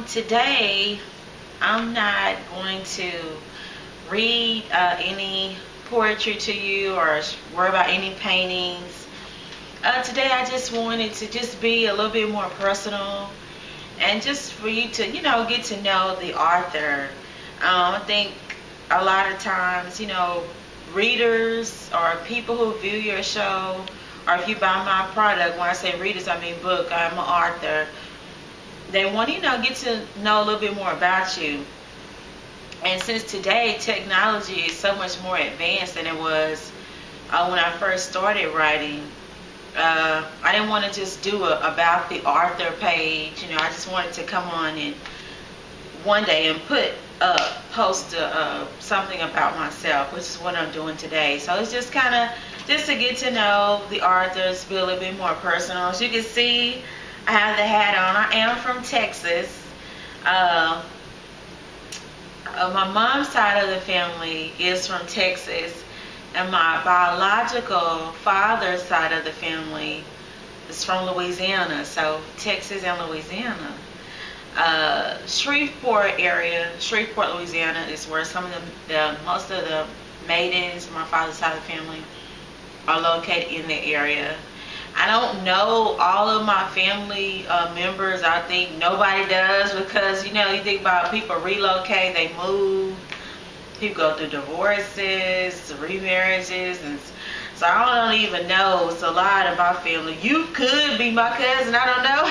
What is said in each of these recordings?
Today I'm not going to read any poetry to you or worry about any paintings. Today I just wanted to just be a little bit more personal and just for you to, get to know the author. I think a lot of times, readers or people who view your show, or if you buy my product, when I say readers, I mean book, I'm an author. They want to, get to know a little bit more about you. And since today technology is so much more advanced than it was when I first started writing, I didn't want to just do a about the author page. I just wanted to come on and one day and post something about myself, which is what I'm doing today. So it's just kind of just to get to know the authors, be a little bit more personal. As you can see, I have the hat on. I am from Texas. My mom's side of the family is from Texas, and my biological father's side of the family is from Louisiana. So Texas and Louisiana. Shreveport area, Shreveport, Louisiana is where some of most of the maidens, my father's side of the family, are located in the area. I don't know all of my family members. I think nobody does because, you think about people relocate, they move, people go through divorces, remarriages, and so I don't even know. It's a lot of my family. You could be my cousin. I don't know.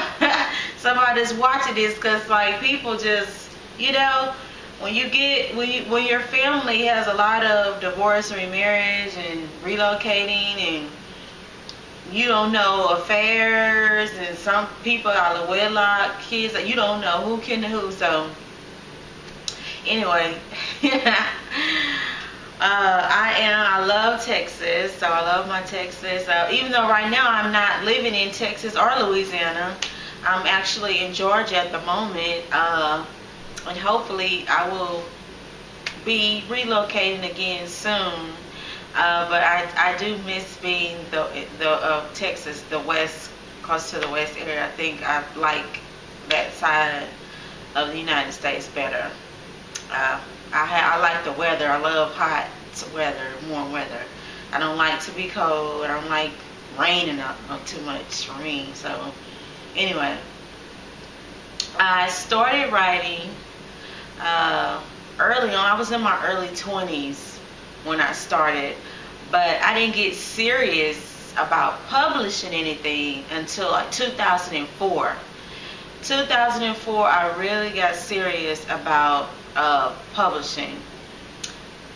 Somebody that's watching this, because like people just, when your family has a lot of divorce, remarriage, and relocating, and you don't know affairs, and some people out of wedlock, kids that you don't know who can who. So anyway, I love Texas, so I love my Texas. Even though right now I'm not living in Texas or Louisiana, I'm actually in Georgia at the moment, and hopefully I will be relocating again soon. But I do miss being the Texas, the west, close to the west area. I think I like that side of the United States better. I like the weather. I love hot weather, warm weather. I don't like to be cold. I don't like rain and not too much for me. So anyway, I started writing early on. I was in my early 20s when I started, but I didn't get serious about publishing anything until like 2004. 2004, I really got serious about publishing.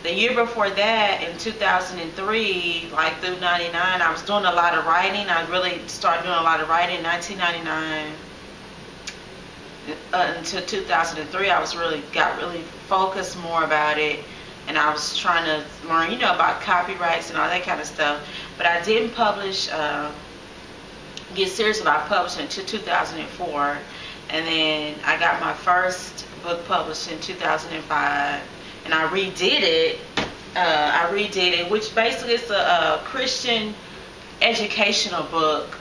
The year before that, in 2003, like through 99, I was doing a lot of writing. I really started doing a lot of writing in 1999 until 2003. I got really focused more about it, and I was trying to learn, about copyrights and all that kind of stuff. But I didn't get serious about publishing until 2004, and then I got my first book published in 2005, and I redid it. Which basically is a Christian educational book,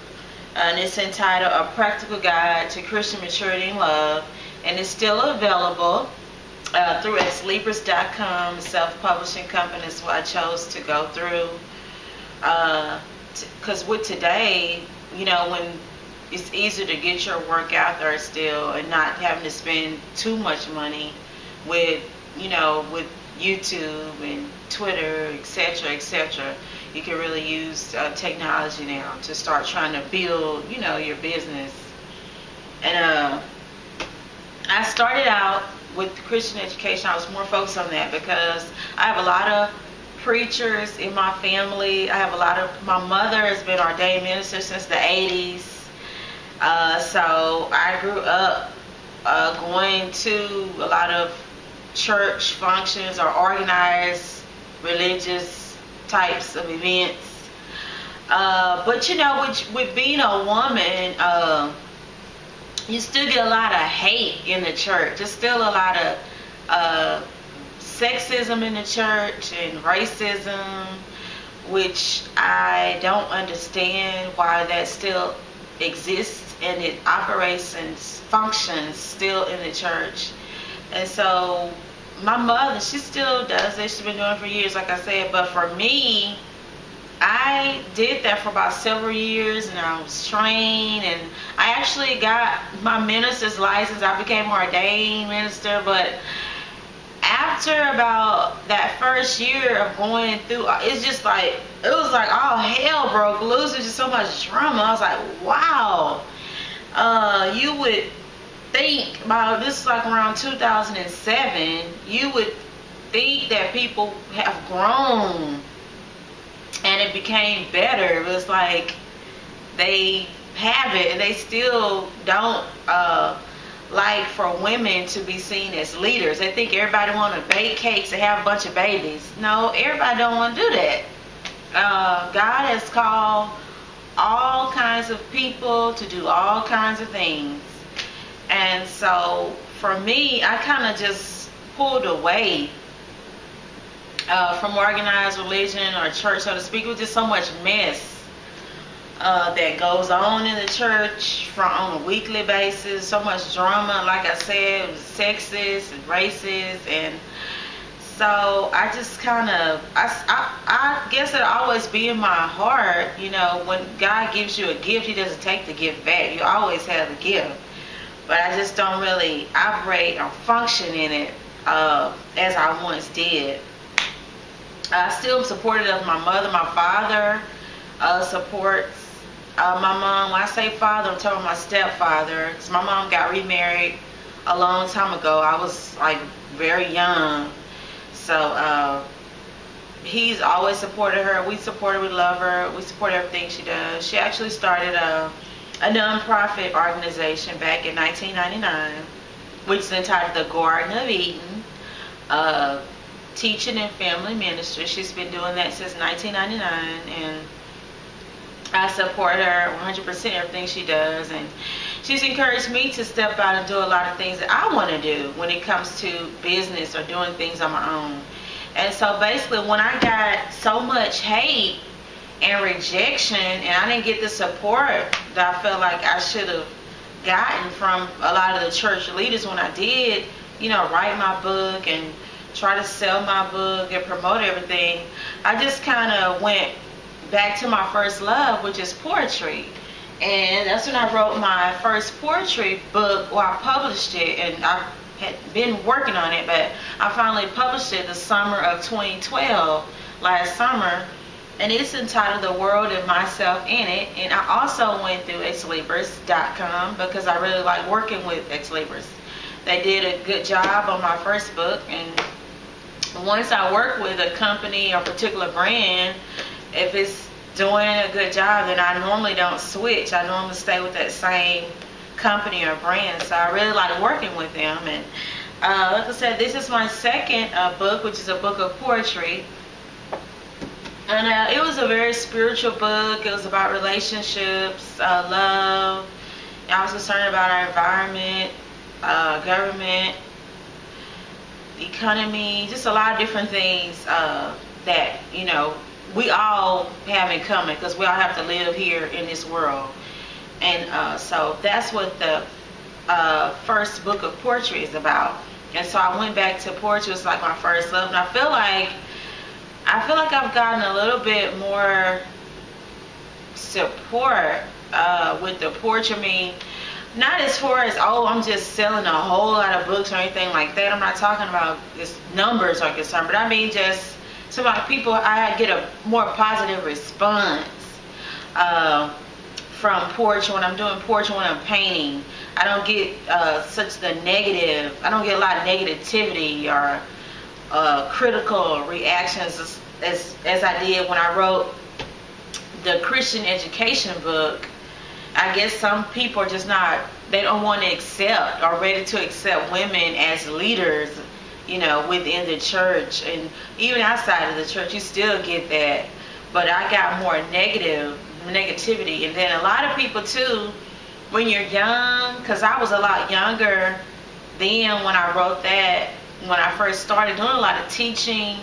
and it's entitled A Practical Guide to Christian Maturity and Love, and it's still available through exlibris.com, self-publishing company. Is what I chose to go through, because with today, when it's easier to get your work out there still, and not having to spend too much money with with YouTube and Twitter, etc. You can really use technology now to start trying to build your business. And I started out with Christian education. I was more focused on that because I have a lot of preachers in my family. My mother has been ordained minister since the 80s. So I grew up going to a lot of church functions or organized religious types of events. But with being a woman, you still get a lot of hate in the church. There's still a lot of sexism in the church and racism, which I don't understand why that still exists and it operates and functions still in the church. And so my mother, she still does it. She's been doing it for years, like I said. But for me, I did that for about several years, and I was trained, and I actually got my minister's license. I became an ordained minister. But after about that first year of going through, it's just like, it was like all hell broke loose. There's just so much drama. I was like, wow. You would think about this is like around 2007. You would think that people have grown and it became better. It was like they have it and they still don't like for women to be seen as leaders. They think everybody want to bake cakes and have a bunch of babies. No, everybody don't want to do that. God has called all kinds of people to do all kinds of things. And so for me, I kind of just pulled away from organized religion or church, so to speak. It was just so much mess that goes on in the church on a weekly basis. So much drama, like I said, it was sexist and racist. And so I just kind of, I guess it'll always be in my heart, you know, when God gives you a gift, He doesn't take the gift back. You always have the gift. But I just don't really operate or function in it as I once did. I still am supportive of my mother. My father supports my mom. When I say father, I'm talking about my stepfather, because my mom got remarried a long time ago. I was like very young. So he's always supported her. We support her. We love her. We support everything she does. She actually started a non-profit organization back in 1999, which is entitled the Garden of Eden, Teaching and Family Ministry. She's been doing that since 1999, and I support her 100% everything she does. And she's encouraged me to step out and do a lot of things that I want to do when it comes to business or doing things on my own. And so basically, when I got so much hate and rejection, and I didn't get the support that I felt like I should have gotten from a lot of the church leaders when I did, you know, write my book and try to sell my book and promote everything, I just kind of went back to my first love, which is poetry. And that's when I wrote my first poetry book. Well, I published it, and I had been working on it, but I finally published it the summer of 2012, last summer. And it's entitled The World and Myself in It. And I also went through exlibris.com because I really like working with Exlibris. They did a good job on my first book. And once I work with a company or particular brand, if it's doing a good job, then I normally don't switch. I normally stay with that same company or brand. So I really like working with them. And like I said, this is my second book, which is a book of poetry. And it was a very spiritual book. It was about relationships, love. I was concerned about our environment, government, economy, just a lot of different things that, you know, we all have in common, because we all have to live here in this world. And so that's what the first book of poetry is about. And so I went back to poetry. It's like my first love. And I feel like I've gotten a little bit more support with the poetry. I mean, not as far as, oh, I'm just selling a whole lot of books or anything like that. I'm not talking about just numbers are concerned, but I mean just some of the people, I get a more positive response from poetry when I'm doing poetry, when I'm painting. I don't get such the negative, I don't get a lot of negativity or critical reactions as I did when I wrote the Christian education book. I guess some people are just not, they don't want to accept or ready to accept women as leaders, you know, within the church. And even outside of the church, you still get that. But I got more negativity. And then a lot of people too, when you're young, because I was a lot younger then when I wrote that, when I first started doing a lot of teaching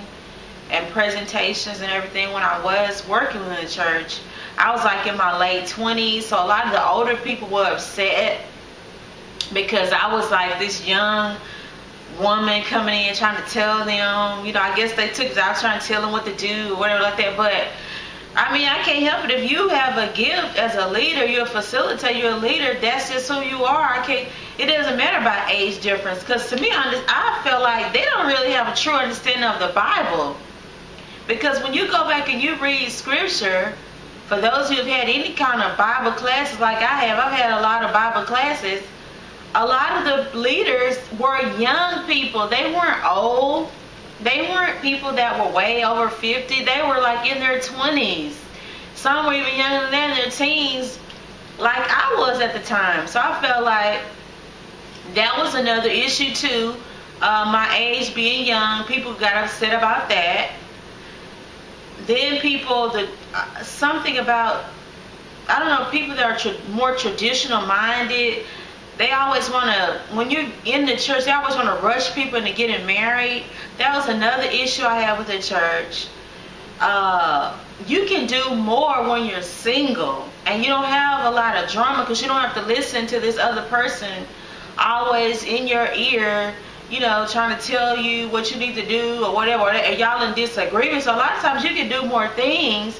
and presentations and everything when I was working in the church. I was like in my late 20s, so a lot of the older people were upset because I was like this young woman coming in trying to tell them, I guess they took it. I was trying to tell them what to do or whatever like that. But I mean, I can't help it. If you have a gift as a leader, you're a facilitator, you're a leader, that's just who you are. It doesn't matter about age difference, because to me, I feel like they don't really have a true understanding of the Bible. Because when you go back and you read scripture, for those who have had any kind of Bible classes like I have, I've had a lot of Bible classes. A lot of the leaders were young people. They weren't old. They weren't people that were way over 50. They were like in their 20s. Some were even younger than that, in their teens, like I was at the time. So I felt like that was another issue too. My age being young, people got upset about that. Then people, something about, I don't know, people that are more traditional minded, they always want to, when you're in the church, they always want to rush people into getting married. That was another issue I had with the church. You can do more when you're single and you don't have a lot of drama, because you don't have to listen to this other person always in your ear, trying to tell you what you need to do or whatever, and y'all in disagreement. So a lot of times you can do more things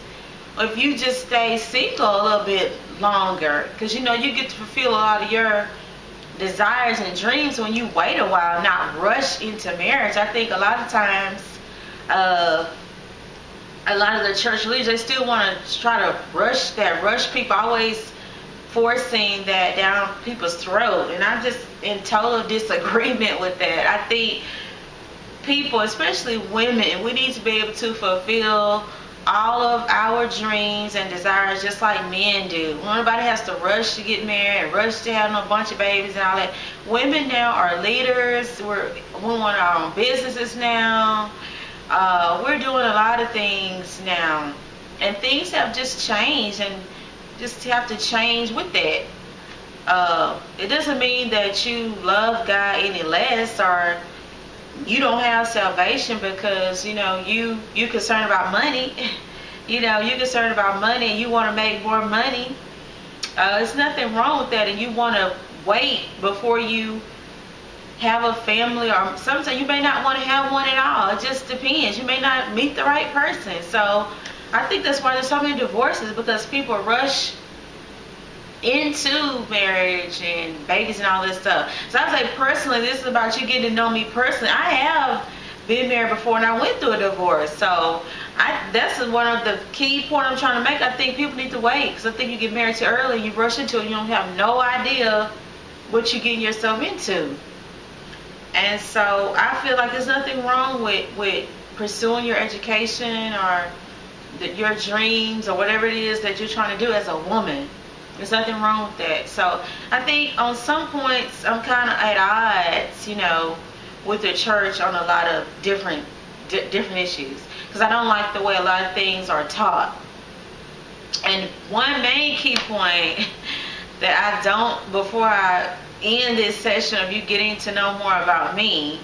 if you just stay single a little bit longer, because you get to fulfill a lot of your desires and dreams when you wait a while, not rush into marriage. I think a lot of times a lot of the church leaders, they still want to try to rush people, always forcing that down people's throat, and I'm just in total disagreement with that. I think people, especially women, we need to be able to fulfill all of our dreams and desires just like men do. Nobody has to rush to get married and rush to have a bunch of babies and all that. Women now are leaders. We want our own businesses now. We're doing a lot of things now, and things have just changed, and just have to change with that. It doesn't mean that you love God any less, or you don't have salvation because you're concerned about money. You're concerned about money and you want to make more money. There's nothing wrong with that, and you want to wait before you have a family, or sometimes you may not want to have one at all. It just depends. You may not meet the right person. So I think that's why there's so many divorces, because people rush into marriage and babies and all this stuff. So I say personally, this is about you getting to know me personally. I have been married before and I went through a divorce. So that's one of the key point I'm trying to make. I think people need to wait, because I think you get married too early, you rush into it, you don't have no idea what you're getting yourself into. And so I feel like there's nothing wrong with pursuing your education or your dreams or whatever it is that you're trying to do as a woman. There's nothing wrong with that. So I think on some points I'm kind of at odds, with the church on a lot of different issues, because I don't like the way a lot of things are taught. And one main key point that I don't, before I end this session of you getting to know more about me,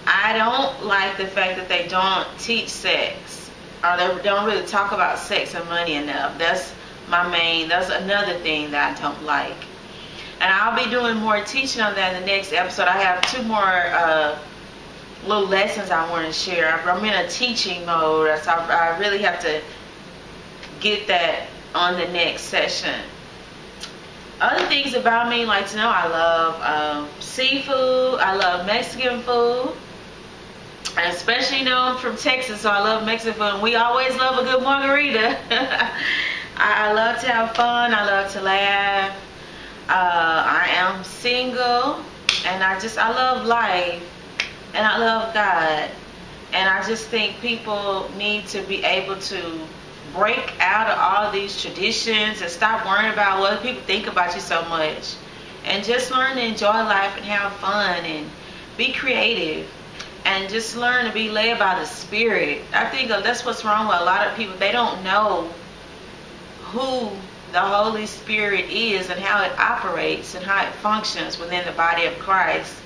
I don't like the fact that they don't teach sex, or they don't really talk about sex and money enough. That's another thing that I don't like. And I'll be doing more teaching on that in the next episode. I have 2 more little lessons I want to share. I'm in a teaching mode, so I really have to get that on the next session. Other things about me, like to know, I love seafood. I love Mexican food. And especially, I'm from Texas, so I love Mexican food. And we always love a good margarita. I love to have fun. I love to laugh. I am single, and I love life, and I love God. And I just think people need to be able to break out of all these traditions and stop worrying about what people think about you so much, and just learn to enjoy life and have fun and be creative, and just learn to be led by the Spirit. I think that's what's wrong with a lot of people. They don't know who the Holy Spirit is and how it operates and how it functions within the body of Christ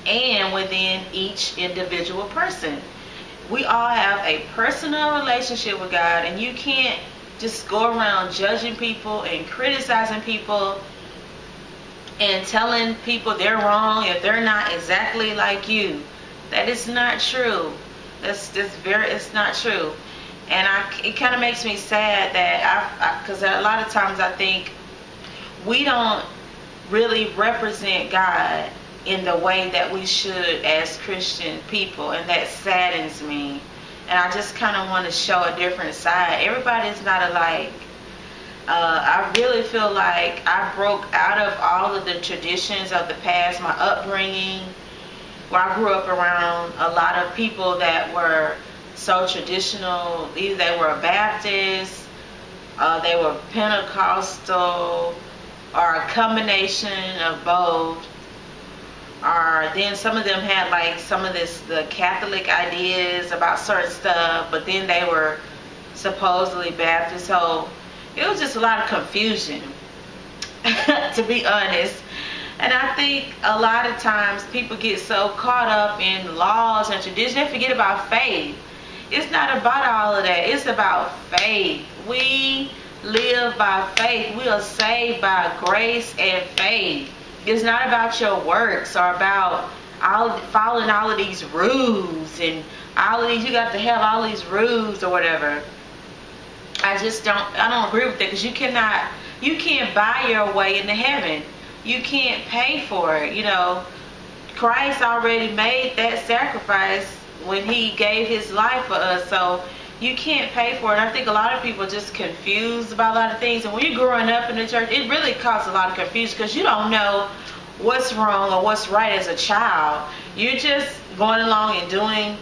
and within each individual person. we all have a personal relationship with God, and you can't just go around judging people and criticizing people and telling people they're wrong if they're not exactly like you. That is not true. It's not true. And it kind of makes me sad that because a lot of times I think we don't really represent God in the way that we should as Christian people, and that saddens me. And I just kind of want to show a different side. Everybody's not alike. I really feel like I broke out of all of the traditions of the past, my upbringing, where I grew up around a lot of people that were so traditional. Either they were Baptist, they were Pentecostal, or a combination of both. Or then some of them had like some of the Catholic ideas about certain stuff, but then they were supposedly Baptist. So it was just a lot of confusion, to be honest. And I think a lot of times people get so caught up in laws and tradition, they forget about faith. It's not about all of that. It's about faith. We live by faith. We are saved by grace and faith. It's not about your works or about following all of these rules and all of these, you got to have all these rules or whatever. I don't agree with that, because you can't buy your way into heaven. You can't pay for it. You know, Christ already made that sacrifice when he gave his life for us, so you can't pay for it. I think a lot of people are just confused about a lot of things, and when you're growing up in the church, it really causes a lot of confusion, because you don't know what's wrong or what's right as a child. You're just going along and doing,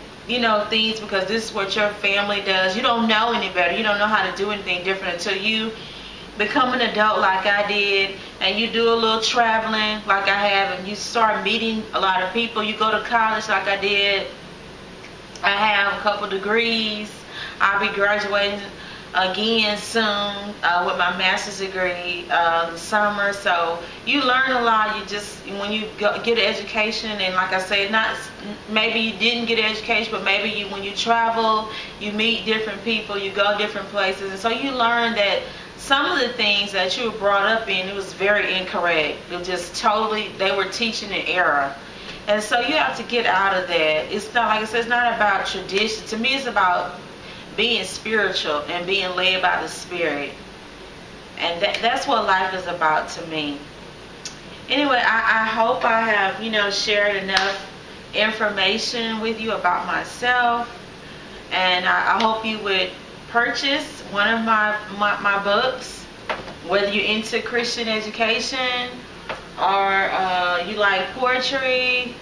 things because this is what your family does. You don't know any better. You don't know how to do anything different until you become an adult like I did, and you do a little traveling like I have, and you start meeting a lot of people. You go to college like I did. I have a couple degrees. I'll be graduating again soon with my master's degree this summer. So you learn a lot. When you get an education, and like I said, not maybe you didn't get an education, but maybe when you travel, you meet different people, you go different places, and so you learn that some of the things that you were brought up in, it was very incorrect. It was just totally, they were teaching an error. And so you have to get out of that. It's not, like I said, it's not about tradition. To me, it's about being spiritual and being led by the Spirit. And that's what life is about to me. Anyway, I hope I have, shared enough information with you about myself. And I hope you would purchase one of my books, whether you're into Christian education, or you like poetry,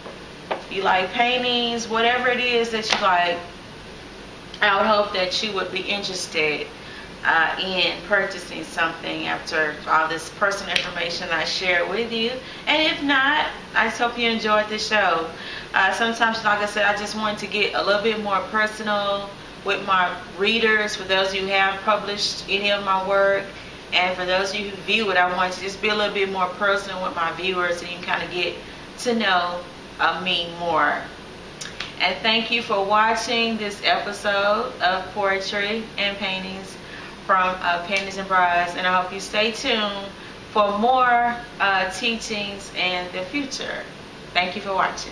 you like paintings, whatever it is that you like. I would hope that you would be interested in purchasing something after all this personal information I shared with you. And if not, I just hope you enjoyed the show. Sometimes, like I said, I just wanted to get a little bit more personal with my readers, for those of you who have published any of my work, and for those of you who view it, I want to just be a little bit more personal with my viewers, so you can kind of get to know me more. And thank you for watching this episode of Poetry and Paintings from Panties and Bras, and I hope you stay tuned for more teachings in the future. Thank you for watching.